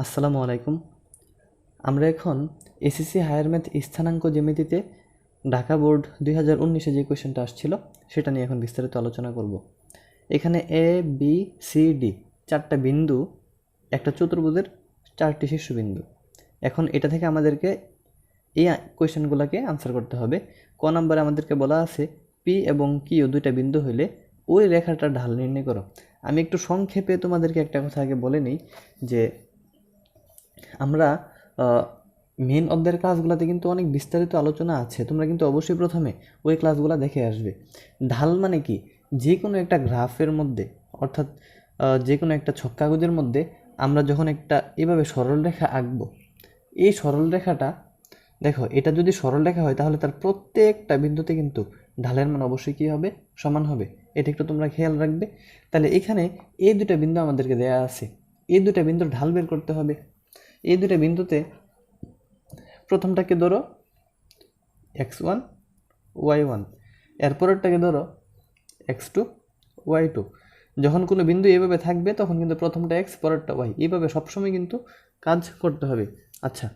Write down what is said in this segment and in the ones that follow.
আসসালামু আলাইকুম। আমরা এখন এসএসসি হায়ার ম্যাথ স্থানাঙ্ক জ্যামিতিতে ঢাকা বোর্ড 2019-এ যে কোয়েশ্চেনটা আসছিল সেটা নিয়ে এখন বিস্তারিত আলোচনা করব। এখানে এ বি সি ডি চারটা বিন্দু, একটা চতুর্ভুজের চারটি শীর্ষবিন্দু। এখন এটা থেকে আমাদেরকে এই কোয়েশ্চেনগুলোকে আনসার করতে হবে। ক নম্বরে আমাদেরকে বলা আছে পি এবং কিউ দুইটা বিন্দু হইলে ওই রেখাটার ঢাল নির্ণয় করো। আমি একটু সংক্ষেপে তোমাদেরকে একটা কথা আগে বলে নিই যে আমরা মেন অধ্যায়ের ক্লাসগুলোতে কিন্তু অনেক বিস্তারিত আলোচনা আছে, তোমরা কিন্তু অবশ্যই প্রথমে ওই ক্লাসগুলো দেখে আসবে। ঢাল মানে কি, যে কোনো একটা গ্রাফের মধ্যে অর্থাৎ যে কোনো একটা ছক কাগজের মধ্যে আমরা যখন একটা এভাবে সরল রেখা আঁকবো, এই সরল রেখাটা দেখো, এটা যদি সরল রেখা হয় তাহলে তার প্রত্যেকটা বিন্দুতে কিন্তু ঢালের মান অবশ্যই কী হবে, সমান হবে। এটা একটু তোমরা খেয়াল রাখবে। তাহলে এখানে এই দুটা বিন্দু আমাদেরকে দেয়া আছে, এই দুটা বিন্দুর ঢাল বের করতে হবে। এই দুটা বিন্দুতে প্রথমটাকে ধরো x1 y1, এরপরেরটাকে ধরো x2 y2। যখন কোনো বিন্দু এইভাবে থাকবে তখন কিন্তু প্রথমটা x পরেরটা y, এইভাবে সবসময় কিন্তু কাজ করতে হবে। আচ্ছা,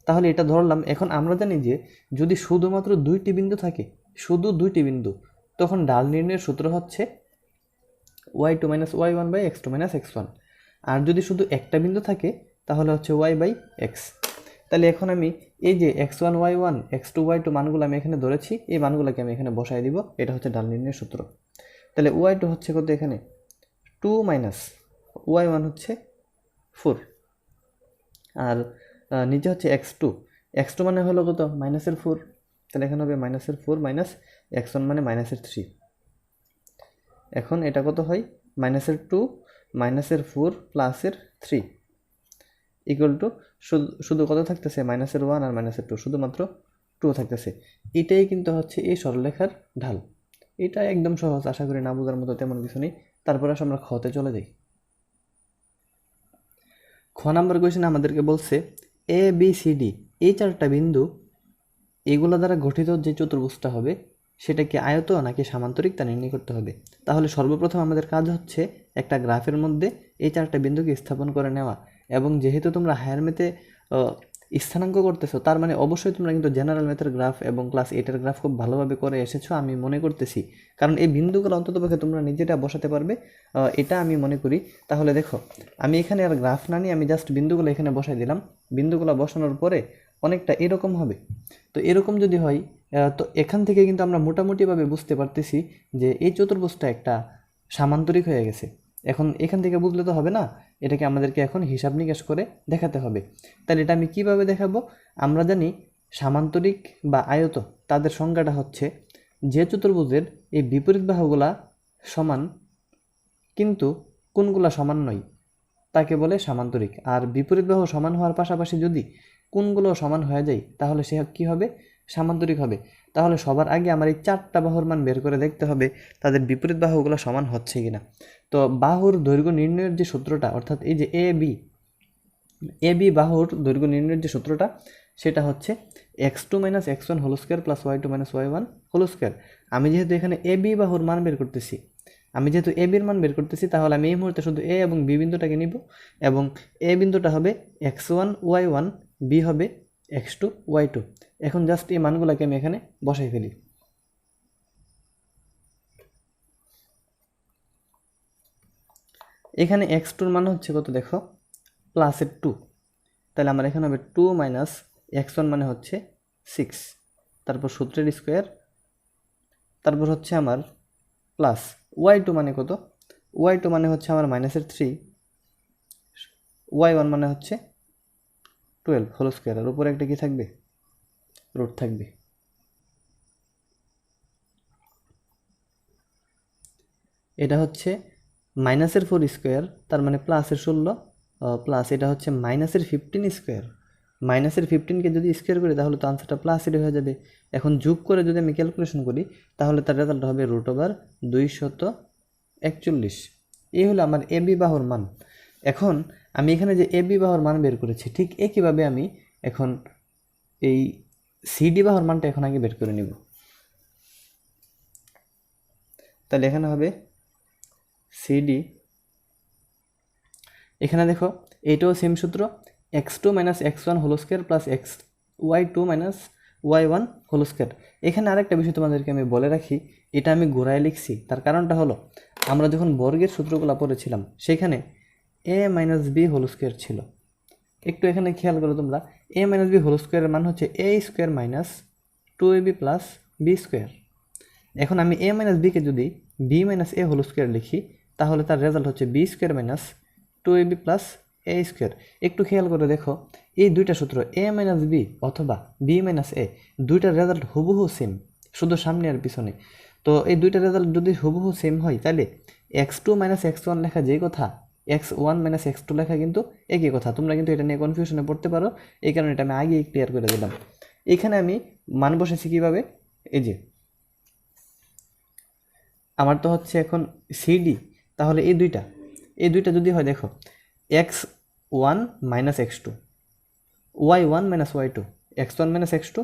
তাহলে এটা ধরলাম। এখন আমরা জানি যে যদি শুধুমাত্র দুইটি বিন্দু থাকে, শুধু দুইটি বিন্দু, তখন ঢাল নির্ণয়ের সূত্র হচ্ছে y2 minus y1 by x2 minus x1। আর যদি শুধু একটা বিন্দু থাকে তাহলে হচ্ছে y বাই x। তাহলে এখন আমি এই যে x1 y1 x2 y2 মানগুলো আমি এখানে ধরেছি, এই মানগুলোকে আমি এখানে বসায় দিব। এটা হচ্ছে ঢাল নির্ণয়ের সূত্র। তাহলে y2 হচ্ছে কত, এখানে 2 মাইনাস y1 হচ্ছে 4, আর নিচে হচ্ছে x2 মানে হলো কত, মাইনাসের 4। তাহলে এখানে হবে মাইনাসের 4 মাইনাস x1 মানে মাইনাসের 3। এখন এটা কত হয়, মাইনাসের 2 মাইনাসের 4 প্লাসের 3 ইকুয়াল টু শুধু কত থাকতেছে, মাইনাসের 1 আর মাইনাসের 2, শুধুমাত্র 2 থাকতেছে। এটাই কিন্তু হচ্ছে এই সরলরেখার ঢাল। এটা একদম সহজ, আশা করি না বোঝার মতো তেমন কিছু নেই। তারপর আসলে আমরা খতে চলে যাই। খ নাম্বার কোয়েশ্চেন আমাদেরকে বলছে এ বি সি ডি এই চারটা বিন্দু, এগুলো দ্বারা গঠিত যে চতুর্ভুজটা হবে সেটা কি আয়ত নাকি সামান্তরিক তা নির্ণয় করতে হবে। তাহলে সর্বপ্রথম আমাদের কাজ হচ্ছে একটা গ্রাফের মধ্যে এই চারটা বিন্দুকে স্থাপন করে নেওয়া। এবং যেহেতু তোমরা হায়ার ম্যাথে স্থানাঙ্ক করতেছো, তার মানে অবশ্যই তোমরা কিন্তু জেনারেল ম্যাথের গ্রাফ এবং ক্লাস 8-এর গ্রাফ খুব ভালোভাবে করে এসেছো আমি মনে করতেছি, কারণ এই বিন্দুগুলো অন্ততপক্ষে তোমরা নিজেরা বসাতে পারবে, এটা আমি মনে করি। তাহলে দেখো, আমি এখানে আর গ্রাফ না নিয়ে আমি জাস্ট বিন্দুগুলো এখানে বসাই দিলাম। বিন্দুগুলো বসানোর পরে অনেকটা এরকম হবে। তো এরকম যদি হয়, তো এখান থেকে কিন্তু আমরা মোটামুটিভাবে বুঝতে পারতেছি যে এই চতুর্ভুজটা একটা সামান্তরিক হয়ে গেছে। এখন এখান থেকে বুঝলে তো হবে না, এটাকে আমাদেরকে এখন হিসাব নিকাশ করে দেখাতে হবে। তাহলে এটা আমি কিভাবে দেখাবো, আমরা জানি সামান্তরিক বা আয়ত তাদের সংজ্ঞাটা হচ্ছে যে চতুর্ভুজের এই বিপরীত বাহুগুলা সমান কিন্তু কোণগুলা সমান নয় তাকে বলে সামান্তরিক। আর বিপরীত বাহু সমান হওয়ার পাশাপাশি যদি কোণগুলো সমান হয়ে যায় তাহলে সে কী হবে, সামান্তরিক হবে। তাহলে সবার আগে আমার এই চারটা বাহুর মান বের করে দেখতে হবে তাদের বিপরীত বাহুগুলো সমান হচ্ছে কিনা। তো বাহুর দৈর্ঘ্য নির্ণয়ের যে সূত্রটা, অর্থাৎ এই যে এ বি বাহুর দৈর্ঘ্য নির্ণয়ের যে সূত্রটা, সেটা হচ্ছে x2 minus x1 whole square plus y2 minus y1 whole square. আমি যেহেতু এখানে এ বি বাহুর মান বের করতেছি, মান বের করতেছি, তাহলে আমি এই মুহূর্তে শুধু এ এবং বি বিন্দুটাকে নিব, এবং এ বিন্দুটা হবে x1 y1, বি হবে x2 y2। এখন জাস্ট এই মানগুলোকে আমি এখানে বসাই ফেলি। এখানে x2-র মান হচ্ছে কত দেখো, প্লাসের 2। তাহলে আমার এখানে হবে 2 মাইনাস x1 মানে হচ্ছে 6, তারপর সূত্রের স্কোয়ার, তারপর হচ্ছে আমার প্লাস y2 মানে কত, y2 মানে হচ্ছে আমার মাইনাসের 3, y1 মানে হচ্ছে 12 হোল স্কোয়ার, আর উপরে একটা কি থাকবে, রুট থাকবে। এটা হচ্ছে মাইনাসের 4 স্কোয়ার, তার মানে প্লাসের 16, প্লাস এটা হচ্ছে মাইনাসের 15 স্কোয়ার। মাইনাসের 15কে যদি স্কোয়ার করি তাহলে তো আনসারটা প্লাসেরই হয়ে যাবে। এখন যোগ করে যদি আমি ক্যালকুলেশন করি তাহলে তার রেজাল্ট হবে √241। এই হলো আমার এ বি বাহুর মান। এখন আমি এখানে যে এ বি বাহুর মান বের করেছি, ঠিক একইভাবে আমি এখন এই সিডি বাহুর মানটা এখন আগে বের করে নিব। তাহলে এখানে হবে সিডি, এখানে দেখো এইটাও সেম সূত্র, x2 minus x1 whole square plus y2 minus y1 whole square. এখানে আরেকটা বিষয় তোমাদেরকে আমি বলে রাখি, এটা আমি ঘোরায় লিখছি, তার কারণটা হলো আমরা যখন বর্গের সূত্রগুলো পড়েছিলাম সেখানে a minus B whole square ছিল। একটু এখানে খেয়াল করো তোমরা, a মাইনাস বি হোল স্কোয়ারের মান হচ্ছে a square minus 2ab plus B square. এখন আমি a মাইনাস বিকে যদি b minus a whole square লিখি তাহলে তার রেজাল্ট হচ্ছে b square minus 2ab plus a square. একটু খেয়াল করে দেখো, এই দুইটা সূত্র a মাইনাস বি অথবা b মাইনাস a দুইটার রেজাল্ট হুবহু সেম, শুধু সামনে আর পিছনে। তো এই দুইটা রেজাল্ট যদি হুবহু সেম হয় তাহলে x2 মাইনাস x1 লেখা যেই কথা, x1 মাইনাস x2 লেখা কিন্তু একই কথা। তোমরা কিন্তু এটা নিয়ে কনফিউশনে পড়তে পারো, এই কারণে এটা আমি আগেই ক্লিয়ার করে দিলাম। এখানে আমি মান বসেছি কীভাবে, এই যে আমার তো হচ্ছে এখন সিডি, তাহলে এই দুইটা যদি হয় দেখো x1 minus x2 y1 minus y2, x1 minus x2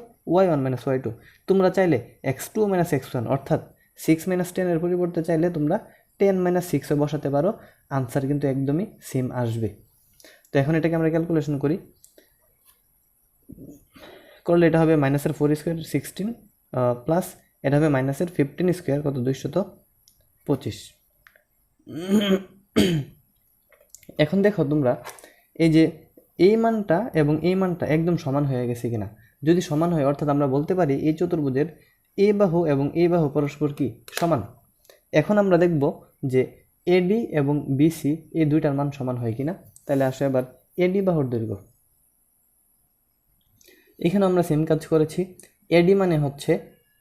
y1 minus y2। তোমরা চাইলে x2 মাইনাস x1 অর্থাৎ 6 মাইনাস 10 এর পরিবর্তে চাইলে তোমরা 10 মাইনাস 6ও বসাতে পারো, আনসার কিন্তু একদমই সেম আসবে। তো এখন এটাকে আমরা ক্যালকুলেশন করি, করলে এটা হবে মাইনাসের 4 স্কোয়ার 16 প্লাস এটা হবে মাইনাসের 15 স্কোয়ার কত 225। এখন দেখো তোমরা এই যে এই মানটা এবং এই মানটা একদম সমান হয়ে গেছে কিনা। যদি সমান হয় অর্থাৎ আমরা বলতে পারি এই চতুর্ভুজের এ বাহু এবং এ বাহু পরস্পর কি সমান। এখন আমরা দেখব যে এডি এবং বিসি এই দুইটার মান সমান হয় কিনা। তাহলে আসে আবার এডি বাহুর দৈর্ঘ্য, এখানে আমরা সেম কাজ করেছি। এডি মানে হচ্ছে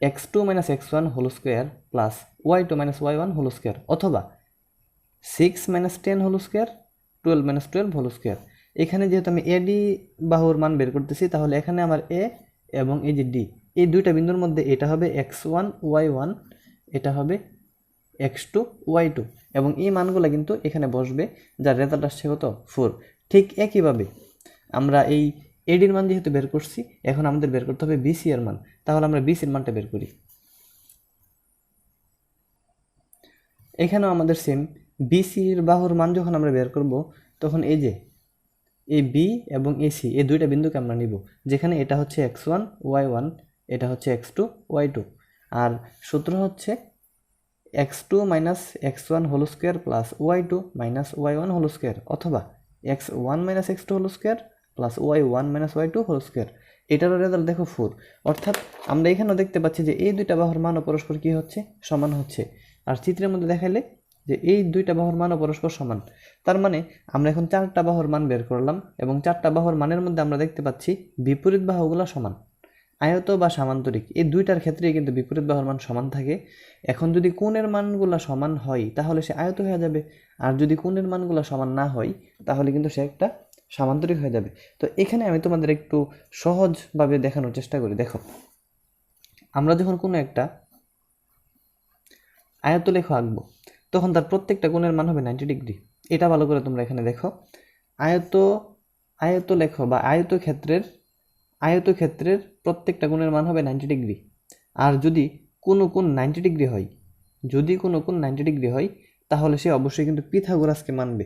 x2 minus x1 whole square plus y2 minus y1 whole square অথবা 6 minus 10 whole square 12 minus 12 whole square. এখানে যেহেতু আমি এডি বাহুর মান বের করতেছি তাহলে এখানে আমার এ এবং এই যে ডি এই দুইটা বিন্দুর মধ্যে এটা হবে x1 y1, এটা হবে x2 y2 এবং এই মানগুলো কিন্তু এখানে বসবে, যার রেজাল্ট আসছে কত 4। ঠিক একইভাবে আমরা এই এডির মান যেহেতু বের করছি এখন আমাদের বের করতে হবে বিসি এর মান, তাহলে আমরা বিসির মানটা বের করি। এখানেও আমাদের সেম, বিসির বাহুর মান যখন আমরা বের করব তখন এই যে এই বি এবং এসি এই দুইটা বিন্দুকে আমরা নিব, যেখানে এটা হচ্ছে x1 y1, এটা হচ্ছে x2 y2, আর সূত্র হচ্ছে x2 minus x1 whole square plus y2 minus y1 whole square অথবা x1 minus x2 whole square plus y1 minus y2 whole square. এটারও রেজাল্ট দেখো 4, অর্থাৎ আমরা এখানেও দেখতে পাচ্ছি যে এই দুইটা বাহুর মানও পরস্পর কী হচ্ছে সমান হচ্ছে। আর চিত্রের মধ্যে দেখাইলে যে এই দুইটা বাহুর মানও পরস্পর সমান, তার মানে আমরা এখন 4টা বাহুর মান বের করলাম এবং 4টা বাহুর মানের মধ্যে আমরা দেখতে পাচ্ছি বিপরীত বাহুগুলো সমান। আয়ত বা সামান্তরিক এই দুইটার ক্ষেত্রেই কিন্তু বিপরীত বাহুর মান সমান থাকে। এখন যদি কোণের মানগুলো সমান হয় তাহলে সে আয়ত হয়ে যাবে, আর যদি কোণের মানগুলো সমান না হয় তাহলে কিন্তু সে একটা সামান্তরিক হয়ে যাবে। তো এখানে আমি তোমাদের একটু সহজভাবে দেখানোর চেষ্টা করি। দেখো, আমরা যখন কোনো একটা আয়তলেখ আঁকবো তখন তার প্রত্যেকটা কোণের মান হবে 90 ডিগ্রি। এটা ভালো করে তোমরা এখানে দেখো, আয়তলেখ বা আয়তক্ষেত্রের প্রত্যেকটা কোণের মান হবে 90 ডিগ্রি। আর যদি কোনো কোণ 90 ডিগ্রি হয়, তাহলে সে অবশ্যই কিন্তু পিথাগোরাসকে মানবে,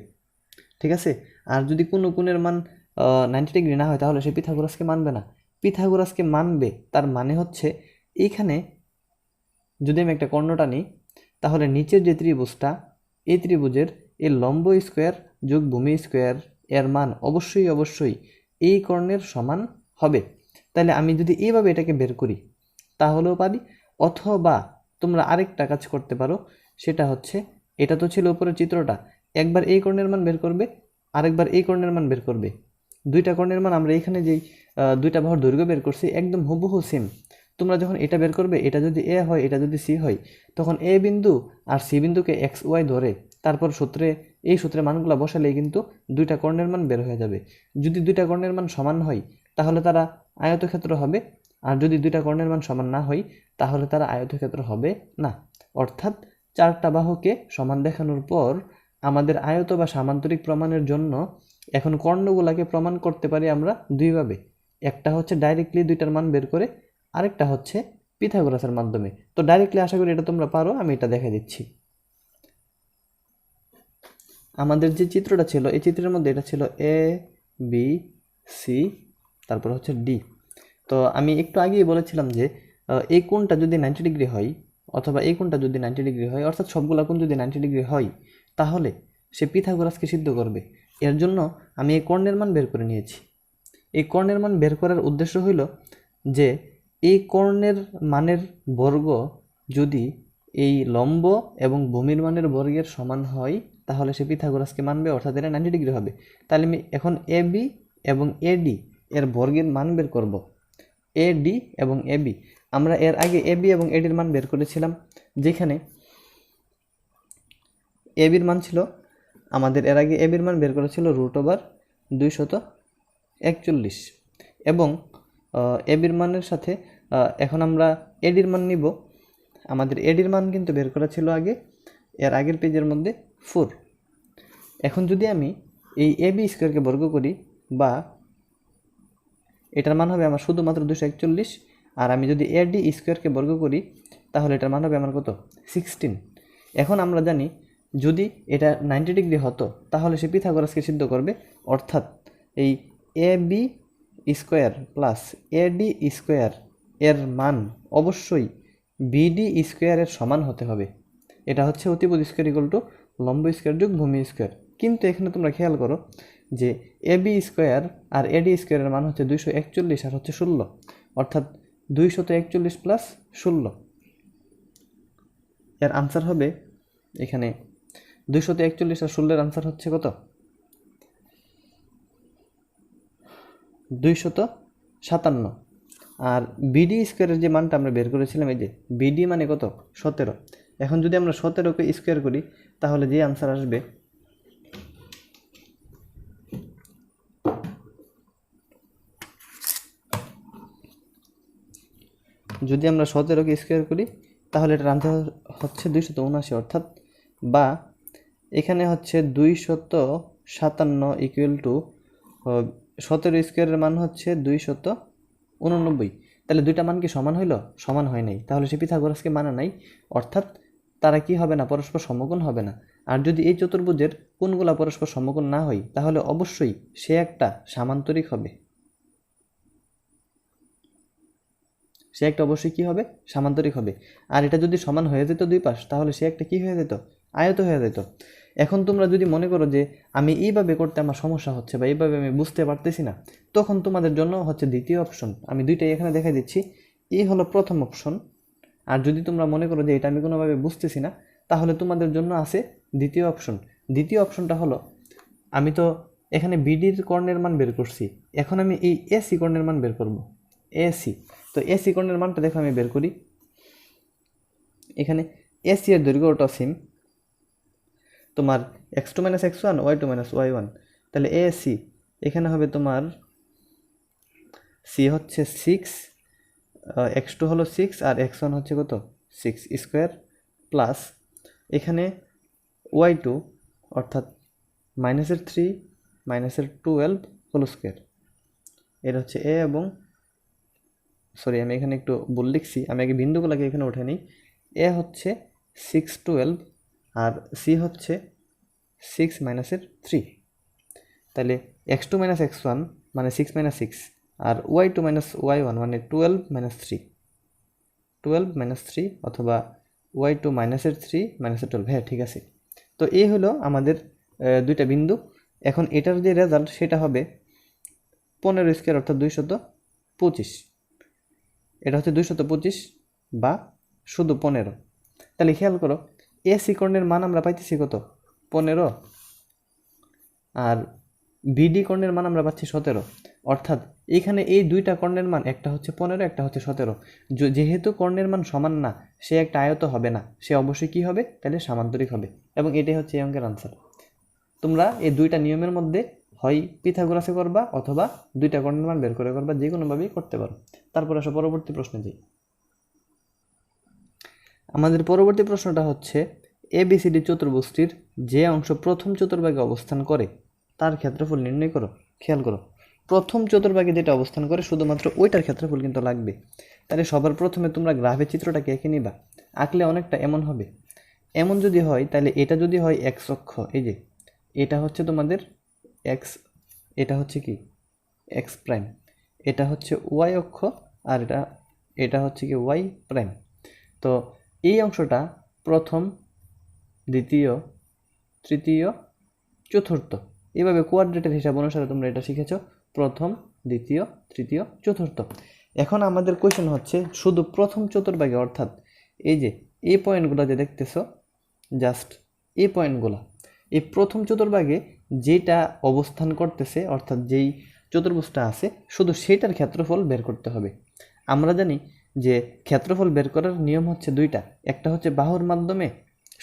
ঠিক আছে। আর যদি কোনো কোণের মান 90 ডিগ্রি না হয় তাহলে সে পিথাগোরাসকে মানবে না। পিথাগোরাসকে মানবে তার মানে হচ্ছে এইখানে যদি আমি একটা কর্ণটা নিই তাহলে নিচের যে ত্রিভুজটা এই ত্রিভুজের এই লম্ব স্কোয়ার যোগ ভূমি স্কোয়ার এর মান অবশ্যই এই কর্ণের সমান হবে। তাহলে আমি যদি এইভাবে এটাকে বের করি তাহলেও পারি, অথবা তোমরা আরেকটা কাজ করতে পারো, সেটা হচ্ছে এটা তো ছিল উপরের চিত্রটা, একবার এই কর্ণের মান বের করবে আরেকবার এই কর্ণের মান বের করবে। দুইটা কর্ণের মান আমরা এখানে যেই দুইটা বাহুর দৈর্ঘ্য বের করছি একদম হুবহু সেম। তোমরা যখন এটা বের করবে, এটা যদি এ হয় এটা যদি সি হয়, তখন এ বিন্দু আর সি বিন্দুকে এক্স ওয়াই ধরে তারপর এই সূত্রে মানগুলো বসালেই কিন্তু দুইটা কর্ণের মান বের হয়ে যাবে। যদি দুইটা কর্ণের মান সমান হয় তাহলে তারা আয়তক্ষেত্র হবে, আর যদি দুইটা কর্ণের মান সমান না হয় তাহলে তারা আয়তক্ষেত্র হবে না। অর্থাৎ 4টা বাহুকে সমান দেখানোর পর আমাদের আয়ত বা সামান্তরিক প্রমাণের জন্য এখন কর্ণগুলোকে প্রমাণ করতে পারি আমরা দুইভাবে। একটা হচ্ছে ডাইরেক্টলি দুইটার মান বের করে, আরেকটা হচ্ছে পিথাগোরাসের মাধ্যমে। তো ডাইরেক্টলি আশা করি এটা তোমরা পারো, আমি এটা দেখে দিচ্ছি। আমাদের যে চিত্রটা ছিল এই চিত্রের মধ্যে এটা ছিল এ বি সি তারপর হচ্ছে ডি। তো আমি একটু আগেই বলেছিলাম যে এই কোণটা যদি 90 ডিগ্রি হয় অথবা এই কোণটা যদি 90 ডিগ্রি হয়, অর্থাৎ সবগুলা কোণ যদি 90 ডিগ্রি হয়, তাহলে সে পিথাগোরাসকে সিদ্ধ করবে। এর জন্য আমি এই কর্ণের মান বের করে নিয়েছি। এই কর্ণের মান বের করার উদ্দেশ্য হইল যে এই কর্ণের মানের বর্গ যদি এই লম্ব এবং ভূমির মানের বর্গের সমান হয়, তাহলে সে পিথাগোরাসকে মানবে, অর্থাৎ এটা 90 ডিগ্রি হবে। তাহলে আমি এখন এ বি এবং এডি এর বর্গের মান বের করব। এডি এবং এবি, আমরা এর আগে এবি এবং এডির মান বের করেছিলাম, যেখানে এবির মান ছিল আমাদের এর আগে এবির মান বের করা ছিল √241 এবং এবির মানের সাথে এখন আমরা এডির মান নিব। আমাদের এডির মান কিন্তু বের করা ছিল আগে এর আগের পেজের মধ্যে 4। এখন যদি আমি এই এবি স্কোয়ারকে বর্গ করি, বা এটার মান হবে আমার শুধুমাত্র 241, আর আমি যদি এডি স্কোয়ারকে বর্গ করি তাহলে এটার মান হবে আমার কত? 16। এখন আমরা জানি যদি এটা 90 ডিগ্রি হতো তাহলে সে পিথাগোরাসকে সিদ্ধ করবে, অর্থাৎ এই A B square plus AD square এর মান অবশ্যই বিডি স্কোয়ারের সমান হতে হবে। এটা হচ্ছে অতিভুজ স্কোয়ার ইকুয়াল টু লম্ব স্কোয়ার যোগ ভূমি স্কোয়ার। কিন্তু এখানে তোমরা খেয়াল করো যে এ বি স্কোয়ার আর এডি স্কোয়ারের মান হচ্ছে 241 আর হচ্ছে 16, অর্থাৎ 241 প্লাস 16। এর আনসার হবে এখানে 241 আর 16 এর আনসার হচ্ছে কত? 257। আর বিডি স্কোয়ারের যে মানটা আমরা বের করেছিলাম, এই যে বিডি মানে কত? 17। এখন যদি আমরা 17কে স্কোয়ার করি তাহলে যে আনসার আসবে যদি আমরা 17কে স্কোয়ার করি তাহলে এটার আনসার হচ্ছে 279, অর্থাৎ বা এখানে হচ্ছে 257 ইকুয়াল টু 17 স্কোয়ারের মান হচ্ছে 289। তাহলে দুইটা মান কি সমান হইল? সমান হয় নাই, তাহলে সে পিথাগোরাসকে মানে নাই, অর্থাৎ তারা কি হবে না? পরস্পর সমকোণ হবে না। আর যদি এই চতুর্ভুজের কোণগুলা পরস্পর সমকোণ না হয় তাহলে অবশ্যই সে একটা সামান্তরিক হবে। সে একটা অবশ্যই কি হবে? সামান্তরিক হবে। আর এটা যদি সমান হয়ে যেত দুই পাশ, তাহলে সে একটা কি হয়ে যেত? আয়ত হয়ে যেত। এখন তোমরা যদি মনে করো যে আমি এইভাবে করতে আমার সমস্যা হচ্ছে বা এইভাবে আমি বুঝতে পারতেছি না, তখন তোমাদের জন্য হচ্ছে দ্বিতীয় অপশন। আমি দুইটাই এখানে দেখাই দিচ্ছি। এই হলো প্রথম অপশন। আর যদি তোমরা মনে করো যে এটা আমি কোনোভাবে বুঝতেছি না, তাহলে তোমাদের জন্য আছে দ্বিতীয় অপশন। দ্বিতীয় অপশনটা হলো, আমি তো এখানে বিডির কর্ণের মান বের করছি, এখন আমি এই এসি কর্ণের মান বের করব। এসি, তো এসি কর্ণের মানটা দেখো আমি বের করি। এখানে এসি এর দৈর্ঘ্য ওটা সেম, তোমার x2 - x1 y2 - y1। তাহলে এসি এখানে হবে তোমার সি হচ্ছে 6, x2 হলো 6 আর x1 হচ্ছে কত? 6 স্কোয়ার প্লাস এখানে y2 অর্থাৎ -3 -12 হোল স্কোয়ার। এটা হচ্ছে এ এবং সরি আমি এখানে একটু ভুল লিখছি, আমি আগে বিন্দুগুলোকে এখানে উঠে নিই। এ হচ্ছে 612 আর সি হচ্ছে 6 - 3। তাহলে x2 - x1 মানে 6 - 6 আর y2 - y1 মানে 12 - 3, 12 - 3 অথবা y2 -3 -12। হ্যাঁ ঠিক আছে। তো এই হলো আমাদের দুইটা বিন্দু। এখন এটার যে রেজাল্ট সেটা হবে 15 স্কোয়ার অর্থাৎ 225। এটা হচ্ছে 225 বা শুধু 15। তাহলে খেয়াল করো এসি কর্ণের মান আমরা পাইতেছি কত? 15, আর বিডি কর্ণের মান আমরা পাচ্ছি 17। অর্থাৎ এখানে এই দুইটা কর্ণের মান, একটা হচ্ছে 15 একটা হচ্ছে 17। যেহেতু কর্ণের মান সমান না, সে একটা আয়ত হবে না, সে অবশ্যই কি হবে? তাহলে সামান্তরিক হবে। এবং এটাই হচ্ছে এই অঙ্কের আনসার। তোমরা এই দুইটা নিয়মের মধ্যে হয় পিথাগোরাসে করবা অথবা দুইটা কর্ণের মান বের করে করবা, যে কোনোভাবেই করতে পারো। তারপর আসো পরবর্তী প্রশ্নে যাই। আমাদের পরবর্তী প্রশ্নটা হচ্ছে এবিসিডি চতুর্ভুজটির যে অংশ প্রথম চতুর্ভাগে অবস্থান করে তার ক্ষেত্রফল নির্ণয় করো। খেয়াল করো, প্রথম চতুর্ভাগে যেটা অবস্থান করে শুধুমাত্র ওইটার ক্ষেত্রফল কিন্তু লাগবে। তাহলে সবার প্রথমে তোমরা গ্রাফের চিত্রটাকে এঁকে নিবা। আঁকলে অনেকটা এমন হবে। এমন যদি হয় তাহলে এটা যদি হয় এক্স অক্ষ, এই যে এটা হচ্ছে তোমাদের এক্স, এটা হচ্ছে কি এক্স প্রাইম, এটা হচ্ছে ওয়াই অক্ষ, আর এটা হচ্ছে কি ওয়াই প্রাইম। তো এই অংশটা প্রথম, দ্বিতীয়, তৃতীয়, চতুর্থ, এভাবে কোয়াড্রেটের হিসাব অনুসারে তোমরা এটা শিখেছ, প্রথম, দ্বিতীয়, তৃতীয়, চতুর্থ। এখন আমাদের কোয়েশ্চেন হচ্ছে শুধু প্রথম চতুর্ভাগে, অর্থাৎ এই যে এই পয়েন্টগুলো যে দেখতেছো, জাস্ট এই পয়েন্টগুলো, এই প্রথম চতুর্ভাগে যেটা অবস্থান করতেছে, অর্থাৎ যেই চতুর্ভুজটা আছে, শুধু সেটার ক্ষেত্রফল বের করতে হবে। আমরা জানি যে ক্ষেত্রফল বের করার নিয়ম হচ্ছে দুইটা, একটা হচ্ছে বাহুর মাধ্যমে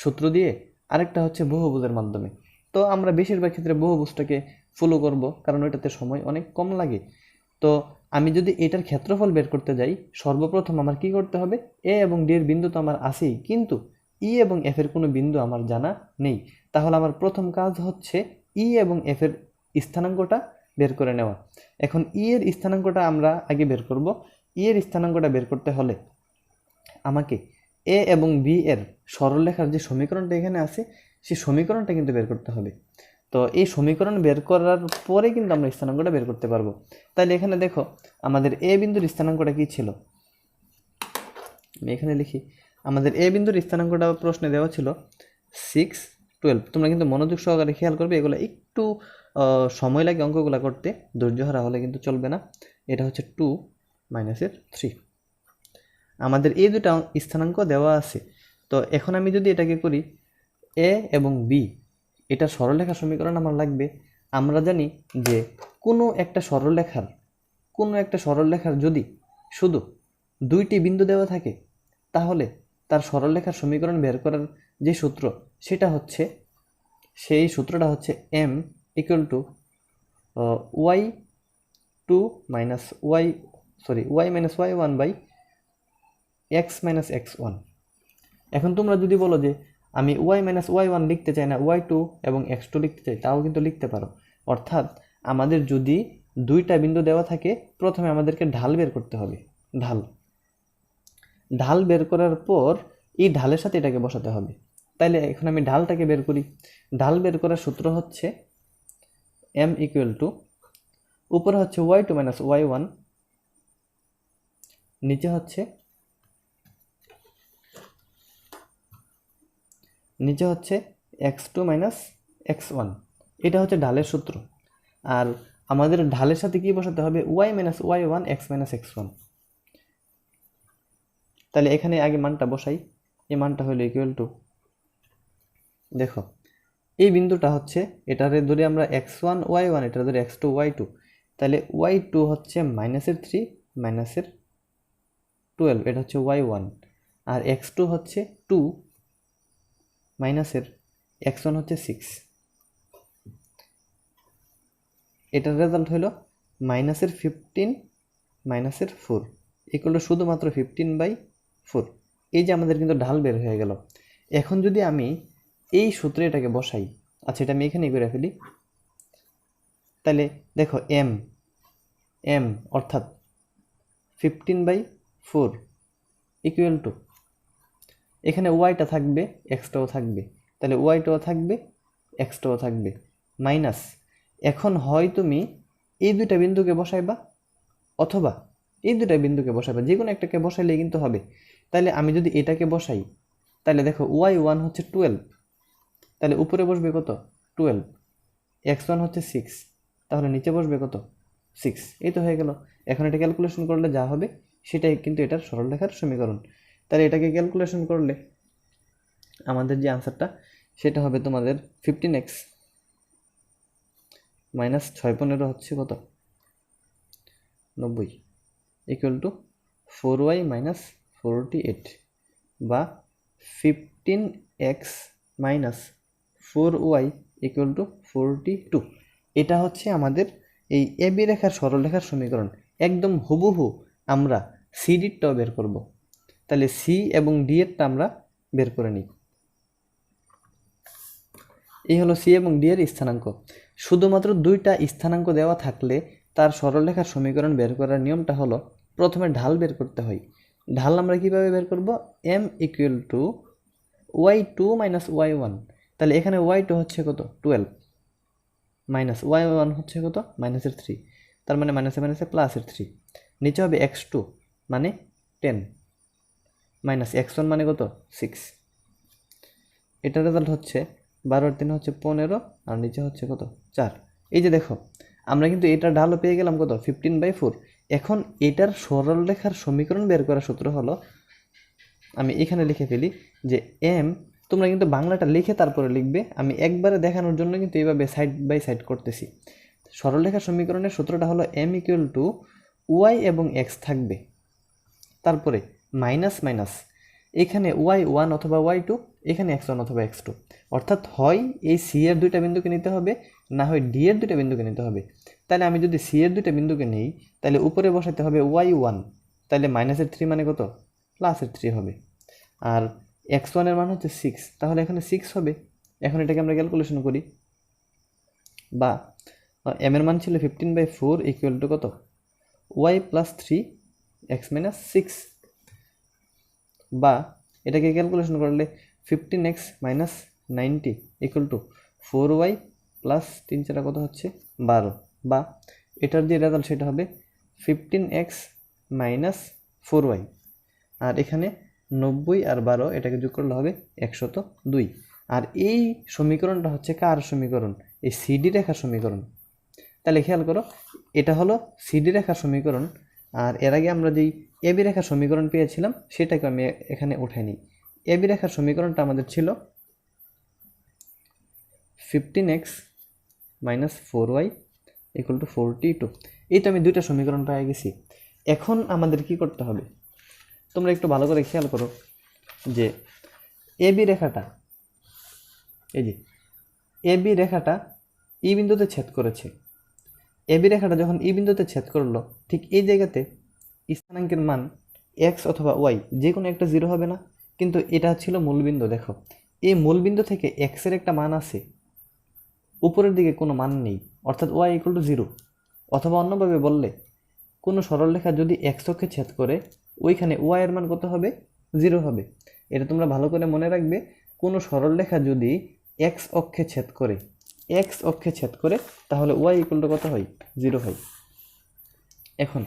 সূত্র দিয়ে, আরেকটা হচ্ছে বহুভুজের মাধ্যমে। তো আমরা বেশিরভাগ ক্ষেত্রে বহুভুজটাকে ফলো করব, কারণ ওইটাতে সময় অনেক কম লাগে। তো আমি যদি এটার ক্ষেত্রফল বের করতে যাই, সর্বপ্রথম আমার কি করতে হবে, এ এবং ডি এর বিন্দু তো আমার আছেই, কিন্তু ই এবং এফ এর কোনো বিন্দু আমার জানা নেই। তাহলে আমার প্রথম কাজ হচ্ছে ই এবং এফ এর স্থানাঙ্কটা বের করে নেওয়া। এখন ই এর স্থানাঙ্কটা আমরা আগে বের করব। ই এর স্থানাঙ্কটা বের করতে হলে আমাকে এ এবং বি এর সরলরেখার যে সমীকরণটা এখানে আছে, সেই সমীকরণটা কিন্তু বের করতে হবে। তো এই সমীকরণ বের করার পরে কিন্তু আমরা স্থানাঙ্কটা বের করতে পারবো। তাহলে এখানে দেখো আমাদের এ বিন্দুর স্থানাঙ্কটা কি ছিল, আমি এখানে লিখি। আমাদের এ বিন্দুর স্থানাঙ্কটা প্রশ্নে দেওয়া ছিল 6, 12। তোমরা কিন্তু মনোযোগ সহকারে খেয়াল করবে, এগুলো একটু সময় লাগে অঙ্কগুলো করতে, ধৈর্য হারা হলে কিন্তু চলবে না। এটা হচ্ছে 2 মাইনাসের 3। আমাদের এই দুটা স্থানাঙ্ক দেওয়া আছে। তো এখন আমি যদি এটাকে করি এ এবং বি, এটা সরলরেখা সমীকরণ আমার লাগবে। আমরা জানি যে কোনো একটা সরলরেখার যদি শুধু দুইটি বিন্দু দেওয়া থাকে, তাহলে তার সরলরেখার সমীকরণ বের করার যে সূত্র, সেই সূত্রটা হচ্ছে m equal to Y minus Y one by X minus X one. এখন তোমরা যদি বলো যে আমি ওয়াই মাইনাস ওয়াই ওয়ান লিখতে চাই না, ওয়াই টু এবং এক্স টু লিখতে চাই, তাও কিন্তু লিখতে পারো। অর্থাৎ আমাদের যদি দুইটা বিন্দু দেওয়া থাকে, প্রথমে আমাদেরকে ঢাল বের করতে হবে। ঢাল বের করার পর এই ঢালের সাথে এটাকে বসাতে হবে। তাইলে এখন আমি ঢালটাকে বের করি। ঢাল বের করার সূত্র হচ্ছে m ইকুয়াল টু, উপরে হচ্ছে Y two minus Y one, নিচে হচ্ছে X two minus X one. এটা হচ্ছে ঢালের সূত্র। আর আমাদের ঢালের সাথে কি বসাতে হবে, Y minus Y one X minus X one. তাহলে এখানে আগে মানটা বসাই। এই মানটা হলো ইকুয়াল টু, দেখো এই বিন্দুটা হচ্ছে, এটারে ধরে আমরা এক্স ওয়ান ওয়াই ওয়ান, এটা ধরে এক্স টু ওয়াই টু। তাহলে ওয়াই টু হচ্ছে মাইনাসের 3 মাইনাসের 12, এটা হচ্ছে ওয়াই ওয়ান। আর এক্স টু হচ্ছে 2 মাইনাসের এক্স ওয়ান হচ্ছে 6। এটার রেজাল্ট হলো মাইনাসের 15 মাইনাসের 4 ইকুয়াল টু শুধুমাত্র 15/4। এই যে আমাদের কিন্তু ঢাল বের হয়ে গেল। এখন যদি আমি এই সূত্রে এটাকে বসাই, আচ্ছা এটা আমি এখানেই করে ফেলি। তাহলে দেখো এম অর্থাৎ 15/4 ইকুয়াল টু, এখানে ওয়াইটা থাকবে, এক্সটাও থাকবে, তাহলে ওয়াইটাও থাকবে, এক্সটাও থাকবে, মাইনাস। এখন হয় তুমি এই দুইটা বিন্দুকে বসাইবা, অথবা এই দুইটা বিন্দুকে বসাইবা, যে কোনো একটাকে বসাইলে কিন্তু হবে। তাহলে আমি যদি এটাকে বসাই, তাহলে দেখো ওয়াই ওয়ান হচ্ছে 12, তাহলে উপরে বসবে কত 12, এক্স ওয়ান হচ্ছে 6, তাহলে নিচে বসবে কত 6। এই তো হয়ে গেল। এখন এটা ক্যালকুলেশন করলে যা হবে সেটাই কিন্তু এটার সরলরেখার সমীকরণ। তাহলে এটাকে ক্যালকুলেশন করলে আমাদের যে আনসারটা, সেটা হবে তোমাদের 15x মাইনাস 6 15 হচ্ছে কত 90 ইকুয়াল টু 4y মাইনাস 48, বা 15x minus 4y equal to 42। এটা হচ্ছে আমাদের এই এবি রেখার সরলরেখার সমীকরণ। একদম হুবহু আমরা সিডিরটাও বের করব। তাহলে সি এবং ডি এরটা আমরা বের করে নিই। এই হলো সি এবং ডি এর স্থানাঙ্ক। শুধুমাত্র দুইটা স্থানাঙ্ক দেওয়া থাকলে তার সরলরেখার সমীকরণ বের করার নিয়মটা হলো, প্রথমে ঢাল বের করতে হয়। ঢাল আমরা কিভাবে বের করব, M equal to Y two minus Y one. তাহলে এখানে ওয়াই টু হচ্ছে কত 12, মাইনাস ওয়াই ওয়ান হচ্ছে কত মাইনাসের 3, তার মানে মাইনাসে মাইনাসে প্লাসের 3, নিচে হবে x2 মানে 10 মাইনাস x1 মানে কত 6। এটার রেজাল্ট হচ্ছে 12 আর 3 হচ্ছে 15 আর নিচে হচ্ছে কত 4। এই যে দেখো আমরা কিন্তু এটার ঢালও পেয়ে গেলাম কত 15/4। এখন এটার সরলরেখার সমীকরণ বের করার সূত্র হলো, আমি এখানে লিখে ফেলি যে m, তোমরা কিন্তু বাংলাটা লিখে তারপরে লিখবে, আমি একবারে দেখানোর জন্য কিন্তু এইভাবে সাইড বাই সাইড করতেছি। সরলরেখার সমীকরণের সূত্রটা হলো m = y এবং x থাকবে, তারপরে মাইনাস মাইনাস এখানে y1 অথবা y2, এখানে x1 অথবা x2, অর্থাৎ হয় এই c এর দুইটা বিন্দুকে নিতে হবে, না হয় d এর দুইটা বিন্দুকে নিতে হবে। তাহলে আমি যদি c এর দুইটা বিন্দুকে নেই তাহলে উপরে বসাতে হবে y1, তাহলে মাইনাসের 3 মানে কত প্লাসের 3 হবে, আর x1 এর মান হচ্ছে 6, তাহলে এখানে 6 হবে। এখন এটাকে আমরা ক্যালকুলেশন করি, বা m এর মান ছিল 15/4 = কত y + 3 x - 6, বা এটাকে ক্যালকুলেশন করলে 15x - 90 = 4y + 3 4 কত হচ্ছে 12, বা এটার যে রেজাল্ট সেটা হবে 15x - 4y, আর এখানে 90 আর 12 এটাকে যোগ করলে হবে 102। আর এই সমীকরণটা হচ্ছে কার সমীকরণ, এই সিডি রেখার সমীকরণ। তাহলে খেয়াল করো এটা হলো সিডি রেখার সমীকরণ, আর এর আগে আমরা যেই এবি রেখার সমীকরণ পেয়েছিলাম সেটাকে আমি এখানে উঠাই নিই। এবি রেখার সমীকরণটা আমাদের ছিল 15x - 4y = 42। এই তো আমি দুইটা সমীকরণ পেয়ে গেছি। এখন আমাদের কি করতে হবে, তোমরা একটু ভালো করে খেয়াল করো যে এবি রেখাটা, এই যে এবি রেখাটা ই বিন্দুতে ছেদ করেছে। এবি রেখাটা যখন ই বিন্দুতে ছেদ করলো, ঠিক এই জায়গাতে স্থানাঙ্কের মান x অথবা y যে কোনো একটা 0 হবে না, কিন্তু এটা ছিল মূলবিন্দু। দেখো এই মূলবিন্দু থেকে x এর একটা মান আছে, উপরের দিকে কোনো মান নেই, অর্থাৎ y = 0। অথবা অন্যভাবে বললে কোনো সরলরেখা যদি x অক্ষে ছেদ করে ওইখানে y এর মান কত হবে 0 হবে। এটা তোমরা ভালো করে মনে রাখবে, কোনো সরলরেখা যদি x অক্ষে ছেদ করে তাহলে y = কত হয় 0 হয়। এখন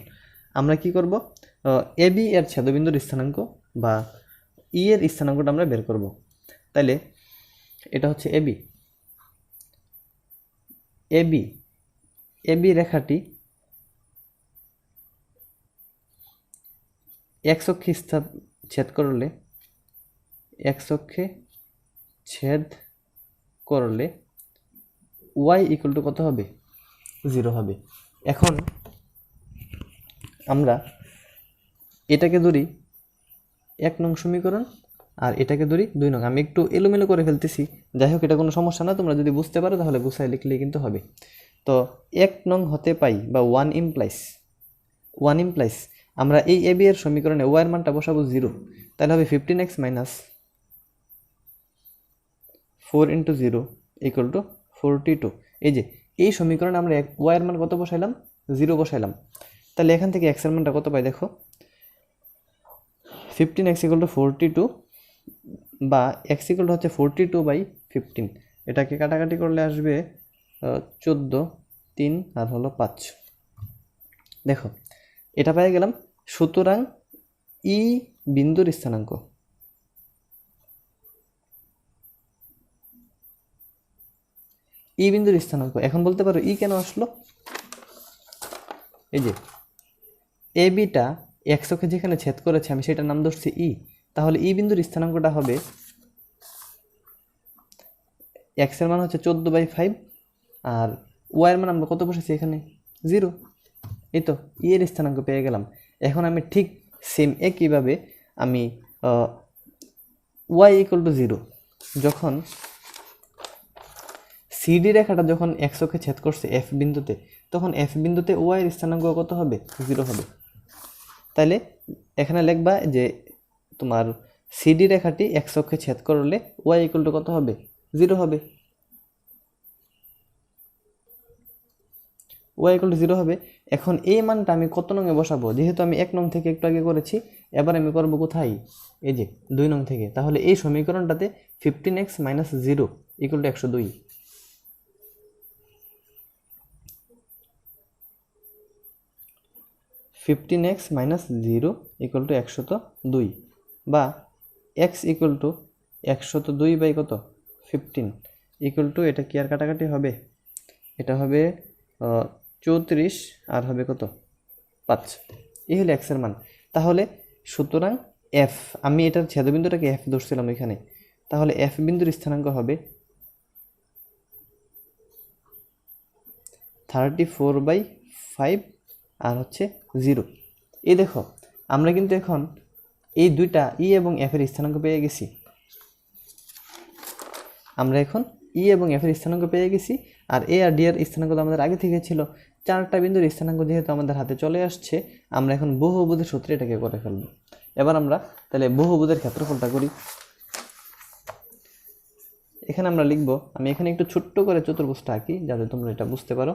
আমরা কি করব, এবি এর ছেদবিন্দুর স্থানাঙ্ক বা ই এর স্থানাঙ্কটা আমরা বের করব। তাহলে এটা হচ্ছে এবি, এবি এবি রেখাটি x অক্ষে ছেদ করলে y = কত হবে 0 হবে। এখন আমরা এটাকে ধরি 1 নং সমীকরণ আর এটাকে ধরি 2 নং। আমি একটু এলোমেলো করে ফেলতেছি, যাই হোক এটা কোনো সমস্যা না, তোমরা যদি বুঝতে পারো তাহলে গুছাই লিখলেই কিন্তু হবে। তো 1 নং হতে পাই বা 1 ইমপ্লাইস আমরা এই এবি এর সমীকরণে y এর মানটা বসাবো 0, তাহলে হবে 15x - 4 × 0 = 42। এই যে এই সমীকরণে আমরা y এর মান কত বসাইলাম 0 বসাইলাম, তাহলে এখান থেকে x এর মানটা কত পাই দেখো 15x = 42, বা x হচ্ছে 42/15। এটাকে কাটাকাটি করলে আসবে 14, 3 আর হলো 5। দেখো এটা পেয়ে গেলাম। সুতরাং ই বিন্দুর স্থানাঙ্ক, এখন বলতে পারো ই কেন আসলো, এই যে এবিটা x অক্ষে যেখানে ছেদ করেছে আমি সেটার নাম ধরছি ই, তাহলে ই বিন্দুর স্থানাঙ্কটা হবে x এর মান হচ্ছে 14/5 আর y এর মান আমরা কত বসেছি এখানে 0। এই তো ই এর স্থানাঙ্ক পেয়ে গেলাম। এখন আমি ঠিক সেম একইভাবে আমি y = 0, যখন সিডি রেখাটা যখন x অক্ষে ছেদ করছে f বিন্দুতে, তখন f বিন্দুতে y এর স্থানাঙ্ক কত হবে 0 হবে। তাহলে এখানে লিখবা যে তোমার সিডি রেখাটি x অক্ষে ছেদ করলে y = কত হবে 0 হবে, y = 0 হবে। এখন এই মানটা আমি কত নং এ বসাবো, যেহেতু আমি 1 নং থেকে একটু আগে করেছি, এবার আমি করব কোথায়, এই যে 2 নং থেকে। তাহলে এই সমীকরণটাতে 15x - 0 = 102। 15x minus 0 equal to 102 বা x ইকুয়াল টু 102 বাই কত 15 ইকুয়াল টু, এটা কি আর কাটাকাটি হবে, এটা হবে 34 আর হবে কত 5। এই হলো x এর মান। তাহলে সুতরাং f, আমি এটার ছেদবিন্দুটাকে f ধরছিলাম এখানে, তাহলে f বিন্দুর স্থানাঙ্ক হবে 34/5 আর হচ্ছে 0। এই দেখো আমরা কিন্তু এখন এই দুইটা ই এবং এফ এর স্থানাঙ্ক পেয়ে গেছি। আমরা এখন ই এবং এফ এর স্থানাঙ্ক পেয়ে গেছি, আর এ আর ডি এর স্থানাঙ্ক তো আমাদের আগে থেকে ছিল। চারটা বিন্দুর স্থানাঙ্ক যেহেতু আমাদের হাতে চলে আসছে, আমরা এখন বহুপদের সূত্রে এটাকে করে ফেলব। এবার আমরা তাহলে বহুপদের ক্ষেত্রফলটা করি। এখানে আমরা লিখব, আমি এখানে একটু ছোট্ট করে চতুর্ভুজটা আঁকি যাতে তোমরা এটা বুঝতে পারো।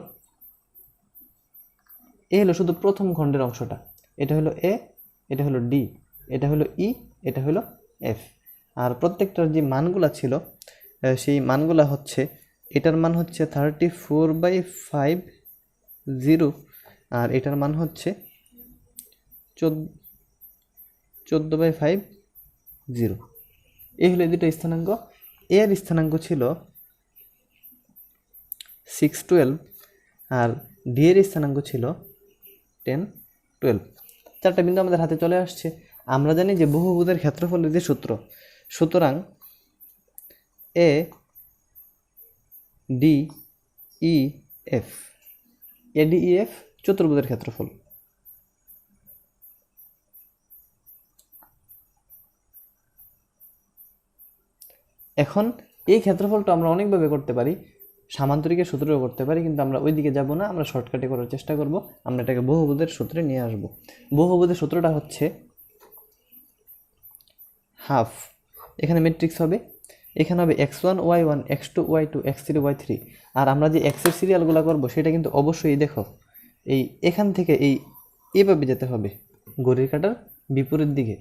এ হলো শুধু প্রথম খণ্ডের অংশটা, এটা হলো এ, এটা হলো ডি, এটা হলো ই, এটা হলো এফ। আর প্রত্যেকটার যে মানগুলা ছিল সেই মানগুলা হচ্ছে, এটার মান হচ্ছে 34/5 0, আর এটার মান হচ্ছে 14/5 0। এই হলো দুটো স্থানাঙ্ক। এর স্থানাঙ্ক ছিল 612 আর ডি এর স্থানাঙ্ক ছিল 10 12। চারটা বিন্দু আমাদের হাতে চলে আসছে। আমরা জানি যে বহুভুজের ক্ষেত্রফলের যে সূত্র, সুতরাং A D E F, A D E F চতুর্ভুজের ক্ষেত্রফল। এখন এই ক্ষেত্রফলটা আমরা অনেকভাবে করতে পারি, সামান্তরিকের সূত্রেও করতে পারি, কিন্তু আমরা ওই দিকে যাব না, আমরা শর্টকাটে করার চেষ্টা করব। আমরা এটাকে বহুপদের সূত্রে নিয়ে আসব। বহুপদের সূত্রটা হচ্ছে হাফ, এখানে ম্যাট্রিক্স হবে, এখানে হবে x1 y1 x2 y2 x3 y3। আর আমরা যে x এর সিরিয়ালগুলো করব সেটা কিন্তু অবশ্যই দেখো এই এখান থেকে এইভাবে যেতে হবে, ঘড়ির কাঁটার বিপরীত দিকে।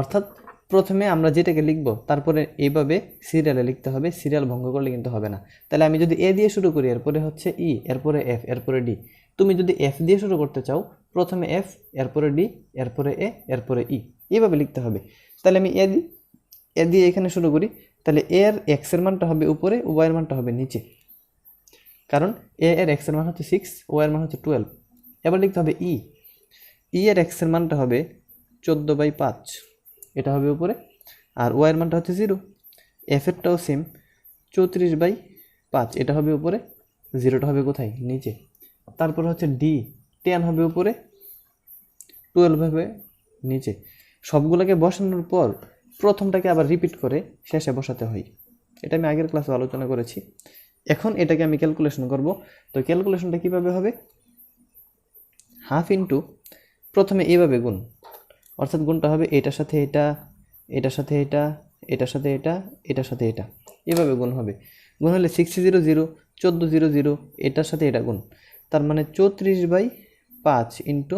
অর্থাৎ প্রথমে আমরা যেটাকে লিখব তারপরে এইভাবে সিরিয়ালে লিখতে হবে, সিরিয়াল ভঙ্গ করলে কিন্তু হবে না। তাহলে আমি যদি এ দিয়ে শুরু করি, এরপরে হচ্ছে ই, এরপরে এফ, এরপরে ডি। তুমি যদি এফ দিয়ে শুরু করতে চাও, প্রথমে এফ, এরপরে ডি, এরপরে এ, এরপরে ই, এইভাবে লিখতে হবে। তাহলে আমি এ দিয়ে এখানে শুরু করি, তাহলে এর এক্স এর মানটা হবে উপরে, ওয়াই এর মানটা হবে নিচে, কারণ এর এক্স এর মান হচ্ছে 6, ওয়াই এর মান হচ্ছে 12। এবার লিখতে হবে ই এর এক্স এর মানটা হবে 14/5, এটা হবে উপরে, আর ওয়াই এর মানটা হচ্ছে 0। এফ এরটাও সেম 34/5, এটা হবে উপরে, 0টা হবে কোথায় নিচে। তারপর হচ্ছে ডি 10 হবে উপরে, 12 হবে নিচে। সবগুলোকে বসানোর পর প্রথমটাকে আবার রিপিট করে শেষে বসাতে হয়, এটা আমি আগের ক্লাসে আলোচনা করেছি। এখন এটাকে আমি ক্যালকুলেশন করব। তো ক্যালকুলেশনটা কিভাবে হবে, হাফ ইন্টু, প্রথমে এইভাবে গুণ, অর্থাৎ গুণটা হবে এটার সাথে এটা, এটার সাথে এটা, এটার সাথে এটা, এটার সাথে এটা, এভাবে গুণ হবে। গুণ হলে 600 1400, এটার সাথে এটা গুণ, তার মানে 34/5 ইন্টু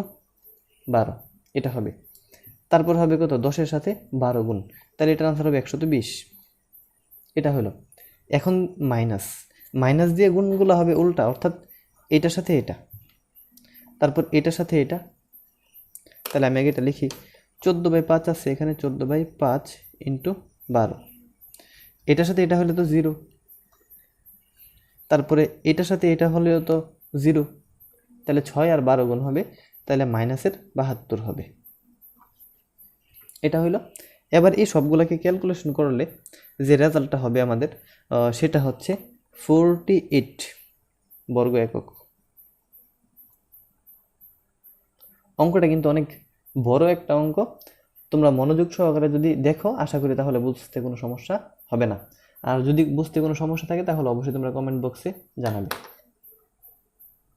12, এটা হবে। তারপর হবে কত, 10-এর সাথে 12 গুণ, তাহলে এটার আনসার হবে 120। এটা হলো। এখন মাইনাস দিয়ে গুণগুলো হবে উল্টা, অর্থাৎ এটার সাথে এটা, তারপর এটার সাথে এটা। তাহলে আমি আগে এটা লিখি, 14/5 আছে এখানে, 14/5 ইন্টু 12, এটার সাথে এটা হলে তো 0, তারপরে এটার সাথে এটা হলেও তো 0, তাহলে 6 আর 12 গুণ হবে, তাহলে মাইনাসের 72 হবে। এটা হইল। এবার এই সবগুলোকে ক্যালকুলেশন করলে যে রেজাল্টটা হবে আমাদের, সেটা হচ্ছে 48 বর্গ একক। অঙ্কটা কিন্তু অনেক বড় একটা অঙ্ক, তোমরা মনোযোগ সহকারে যদি দেখো আশা করি তাহলে বুঝতে কোনো সমস্যা হবে না। আর যদি বুঝতে কোনো সমস্যা থাকে তাহলে অবশ্যই তোমরা কমেন্ট বক্সে জানাবে।